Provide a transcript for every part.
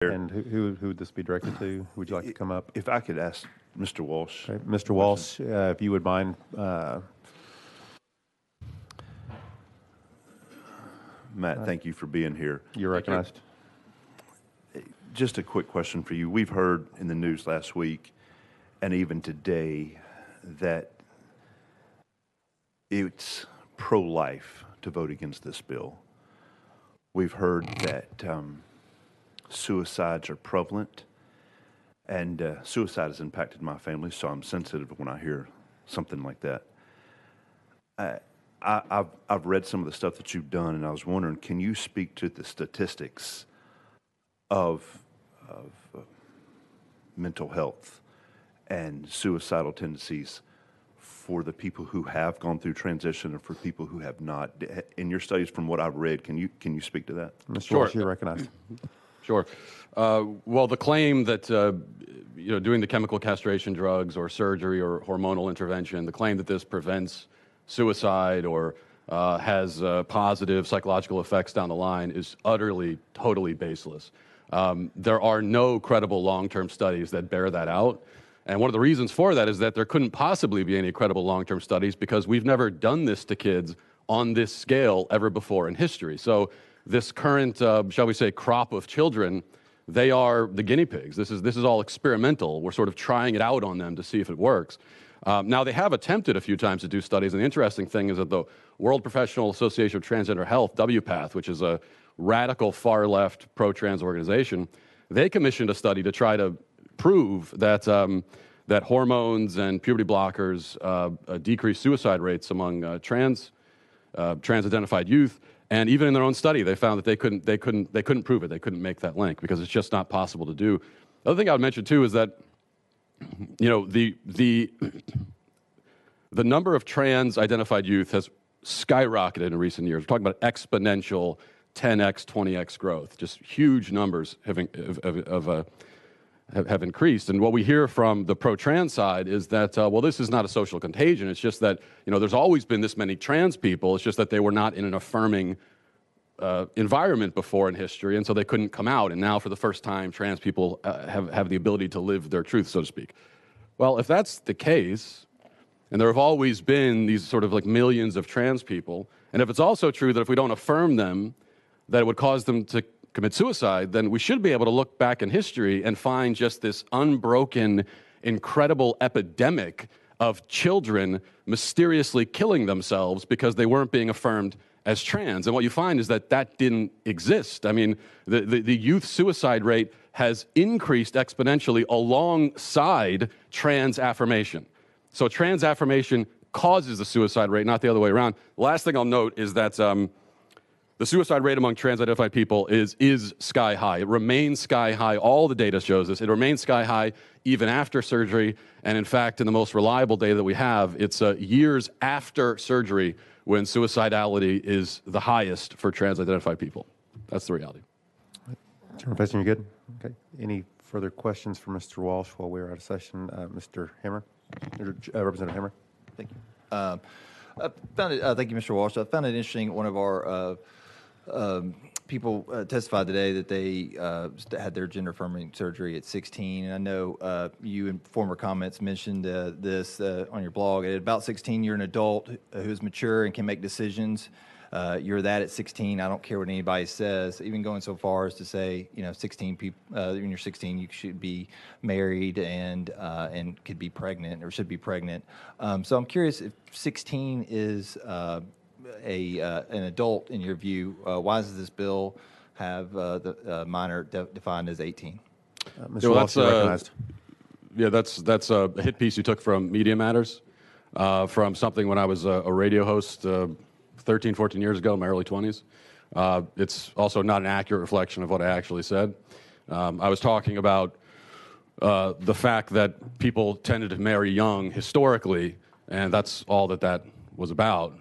And who would this be directed to? Would you like to come up? If I could ask Mr. Walsh. Okay. Mr. Walsh, if you would mind. Matt, thank you for being here. You're recognized. Just a quick question for you. We've heard in the news last week and even today that it's pro-life to vote against this bill. We've heard that suicides are prevalent, and suicide has impacted my family, so I'm sensitive when I hear something like that. I've read some of the stuff that you've done, and I was wondering, can you speak to the statistics of mental health and suicidal tendencies for the people who have gone through transition and for people who have not? In your studies, from what I've read, can you speak to that? Mr. Walsh, you're recognized. Sure. Well, the claim that doing the chemical castration drugs or surgery or hormonal intervention, the claim that this prevents suicide or has positive psychological effects down the line is utterly, totally baseless. There are no credible long-term studies that bear that out. And one of the reasons for that is that there couldn't possibly be any credible long-term studies because we've never done this to kids on this scale ever before in history. So this current, shall we say, crop of children, they are the guinea pigs. This is all experimental. We're sort of trying it out on them to see if it works. Now, they have attempted a few times to do studies, and the interesting thing is that the World Professional Association of Transgender Health, WPATH, which is a radical far-left pro-trans organization, they commissioned a study to try to prove that that hormones and puberty blockers decrease suicide rates among trans-identified youth. And even in their own study, they found that they couldn't prove it. They couldn't make that link because it's just not possible to do. The other thing I would mention too is that the number of trans-identified youth has skyrocketed in recent years. We're talking about exponential 10x, 20x growth. Just huge numbers have increased. And what we hear from the pro-trans side is that, well, this is not a social contagion. It's just that, there's always been this many trans people. It's just that they were not in an affirming environment before in history, and so they couldn't come out. And now, for the first time, trans people have the ability to live their truth, so to speak. Well, if that's the case, and there have always been these sort of like millions of trans people, and if it's also true that if we don't affirm them, that it would cause them to commit suicide, then we should be able to look back in history and find just this unbroken, incredible epidemic of children mysteriously killing themselves because they weren't being affirmed as trans. And what you find is that that didn't exist. I mean, the youth suicide rate has increased exponentially alongside trans affirmation. So trans affirmation causes the suicide rate, not the other way around. The last thing I'll note is that the suicide rate among trans-identified people is sky high. It remains sky high. All the data shows this. It remains sky high even after surgery. And in fact, in the most reliable data that we have, it's years after surgery when suicidality is the highest for trans-identified people. That's the reality. Chairman Tyson, you good? Okay. Any further questions for Mr. Walsh while we're out of session? Mr. Hammer, Representative Hammer. Thank you. Thank you, Mr. Walsh. I found it interesting. One of our people testified today that they had their gender affirming surgery at 16. And I know you in former comments mentioned this on your blog. At about 16, you're an adult who's mature and can make decisions. You're that at 16. I don't care what anybody says. Even going so far as to say, 16 people. When you're 16, you should be married and could be pregnant or should be pregnant. So I'm curious if 16 is an adult in your view. Why does this bill have the minor defined as 18? Mr. Walsh, recognized. Yeah, that's a hit piece you took from Media Matters, from something when I was a radio host 13, 14 years ago in my early 20s. It's also not an accurate reflection of what I actually said. I was talking about the fact that people tended to marry young historically, and that's all that was about.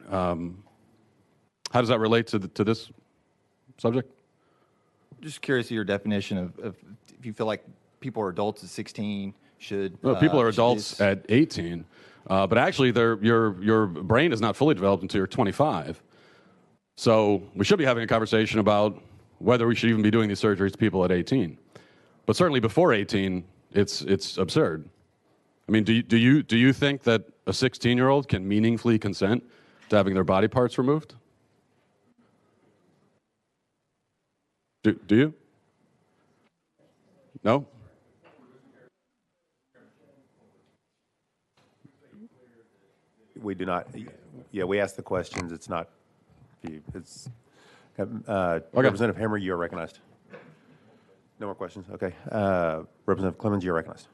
How does that relate to this subject? Just curious of your definition of if you feel like people are adults at 16 should. Well, people are adults at 18, but actually, your brain is not fully developed until you're 25. So we should be having a conversation about whether we should even be doing these surgeries to people at 18. But certainly before 18, it's absurd. I mean, do you think that a 16-year-old can meaningfully consent to having their body parts removed? Do you? No? We do not. Yeah, we ask the questions. It's not. It's. Representative Hammer, you are recognized. No more questions. Okay. Representative Clemens, you are recognized.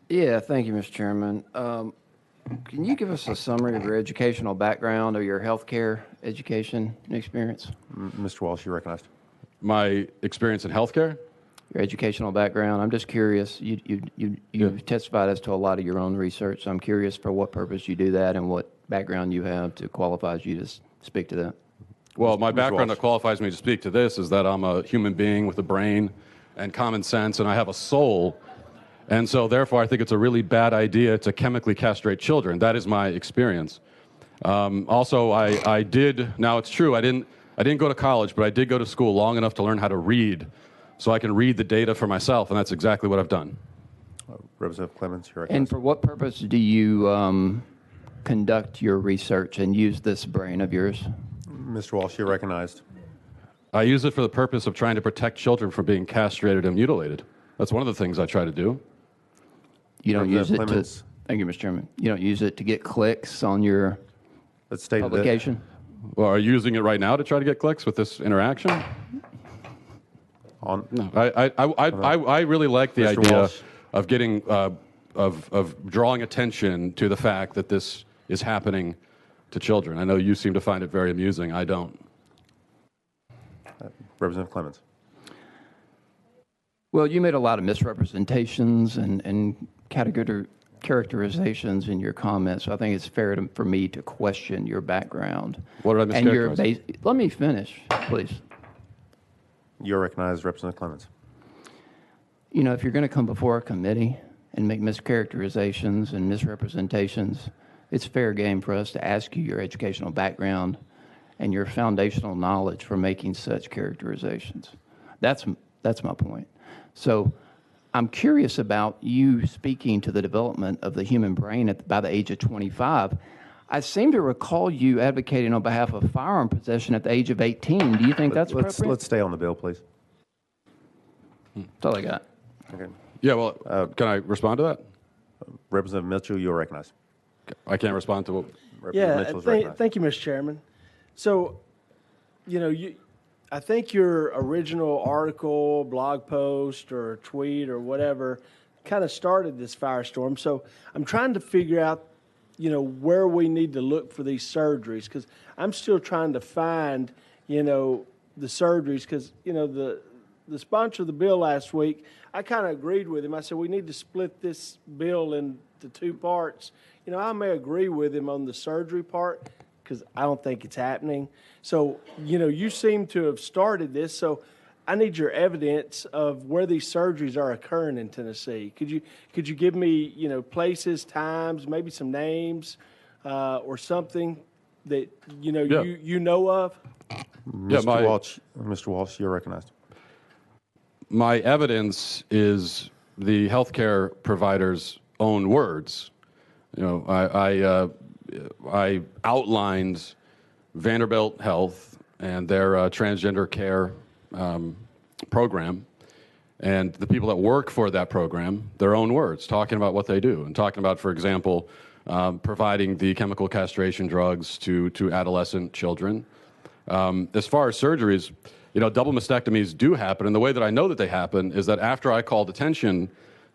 Yeah, thank you, Mr. Chairman. Can you give us a summary of your educational background or your healthcare education experience? Mr. Walsh, you are recognized. My experience in healthcare? Your educational background. I'm just curious. You've testified as to a lot of your own research. So I'm curious for what purpose you do that and what background you have to qualifies you to speak to that. Well, my Mr. background Walsh. that qualifies me to speak to this is that I'm a human being with a brain and common sense, and I have a soul. And so, therefore, I think it's a really bad idea to chemically castrate children. That is my experience. Also, I did. Now, it's true. I didn't go to college, but I did go to school long enough to learn how to read, so I can read the data for myself, and that's exactly what I've done. Representative Clemens, you are And recognized. for what purpose do you conduct your research and use this brain of yours? Mr. Walsh, you are recognized. I use it for the purpose of trying to protect children from being castrated and mutilated. That's one of the things I try to do. You don't use it Representative Clemens. to. Thank you, Mr. Chairman. You don't use it to get clicks on your Let's state that. publication. Well, are you using it right now to try to get clicks with this interaction? On. No, I really like the Mr. idea Walsh. of getting of drawing attention to the fact that this is happening to children. I know you seem to find it very amusing. I don't. Representative Clemens. Well, you made a lot of misrepresentations and characterizations in your comments, so I think it's fair for me to question your background. What did I And your mischaracterize? let me finish, please. You are recognized, Representative Clemens. You know, if you're going to come before a committee and make mischaracterizations and misrepresentations, it's fair game for us to ask you your educational background and your foundational knowledge for making such characterizations. That's my point. So I'm curious about you speaking to the development of the human brain by the age of 25. I seem to recall you advocating on behalf of firearm possession at the age of 18. Do you think that's appropriate? Let's stay on the bill, please. That's all I got. Okay. Yeah, well, can I respond to that? Representative Mitchell, you are recognized. I can't respond to what. Representative Mitchell is recognized. Thank you, Mr. Chairman. So, I think your original article, blog post, or tweet, or whatever, kind of started this firestorm. So I'm trying to figure out, where we need to look for these surgeries, because I'm still trying to find, the surgeries, because, the sponsor of the bill last week, I kind of agreed with him. I said, we need to split this bill into two parts. I may agree with him on the surgery part, because I don't think it's happening. So, you seem to have started this, so I need your evidence of where these surgeries are occurring in Tennessee. Could you give me, places, times, maybe some names, or something that, Yeah. you know of? Mr. Walsh, you're recognized. My evidence is the healthcare provider's own words. I outlined Vanderbilt Health and their transgender care program, and the people that work for that program, their own words, talking about what they do, and talking about, for example, providing the chemical castration drugs to adolescent children. As far as surgeries, double mastectomies do happen, and the way that I know that they happen is that after I called attention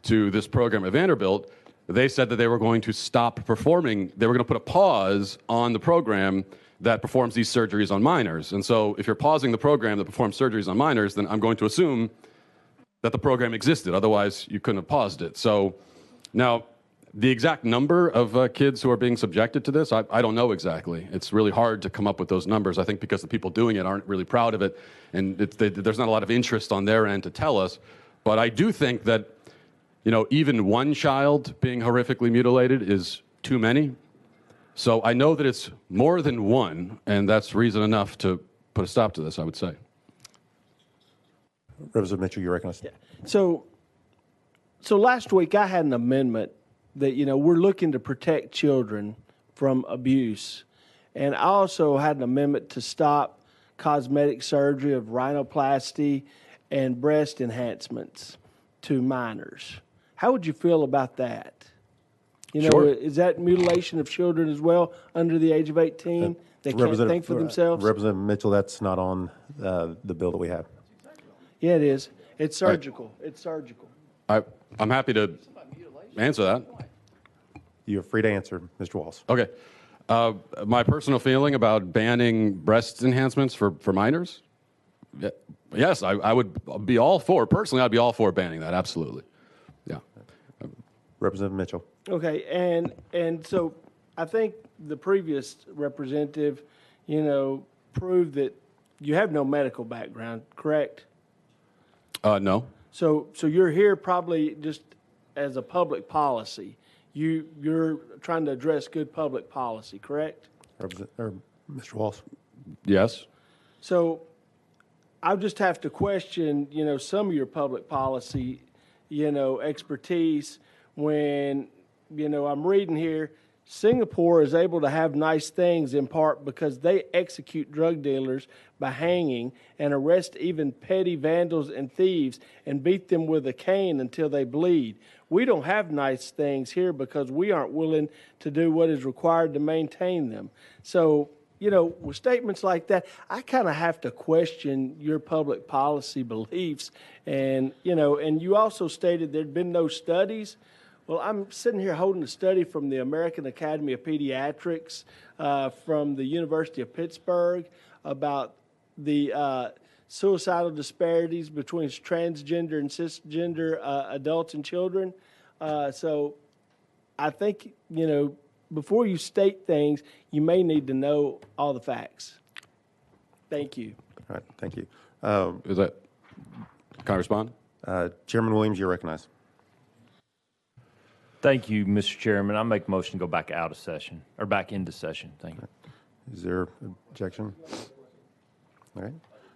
to this program at Vanderbilt, they said that they were going to stop performing, they were going to put a pause on the program that performs these surgeries on minors. And so if you're pausing the program that performs surgeries on minors, then I'm going to assume that the program existed. Otherwise, you couldn't have paused it. So now, the exact number of kids who are being subjected to this, I don't know exactly. It's really hard to come up with those numbers, I think, because the people doing it aren't really proud of it, and there's not a lot of interest on their end to tell us. But I do think that, even one child being horrifically mutilated is too many. So I know that it's more than one, and that's reason enough to put a stop to this, I would say. Representative Mitchell, you're recognized. So last week I had an amendment that, we're looking to protect children from abuse. And I also had an amendment to stop cosmetic surgery of rhinoplasty and breast enhancements to minors. How would you feel about that? Sure. Is that mutilation of children as well under the age of 18? They can't think for themselves? Representative Mitchell, that's not on the bill that we have. Yeah, it is. It's surgical. It's surgical. I'm happy to answer that. You're free to answer, Mr. Walsh. Okay. My personal feeling about banning breast enhancements for minors? Yes, I would be all for, personally, I'd be all for banning that, absolutely. Yeah. Representative Mitchell. Okay, and so I think the previous representative, proved that you have no medical background, correct? No. So you're here probably just as a public policy. You're trying to address good public policy, correct? Mr. Walsh. Yes. So I just have to question, some of your public policy, expertise when, I'm reading here, Singapore is able to have nice things in part because they execute drug dealers by hanging and arrest even petty vandals and thieves and beat them with a cane until they bleed. We don't have nice things here because we aren't willing to do what is required to maintain them. So, with statements like that, I kind of have to question your public policy beliefs. And, and you also stated there'd been no studies. Well, I'm sitting here holding a study from the American Academy of Pediatrics from the University of Pittsburgh about the suicidal disparities between transgender and cisgender adults and children. So I think, before you state things, you may need to know all the facts. Thank you. All right, thank you. Can I respond? Chairman Williams, you're recognized. Thank you, Mr. Chairman. I make a motion to go back out of session, or back into session. Thank you. Is there objection? All right.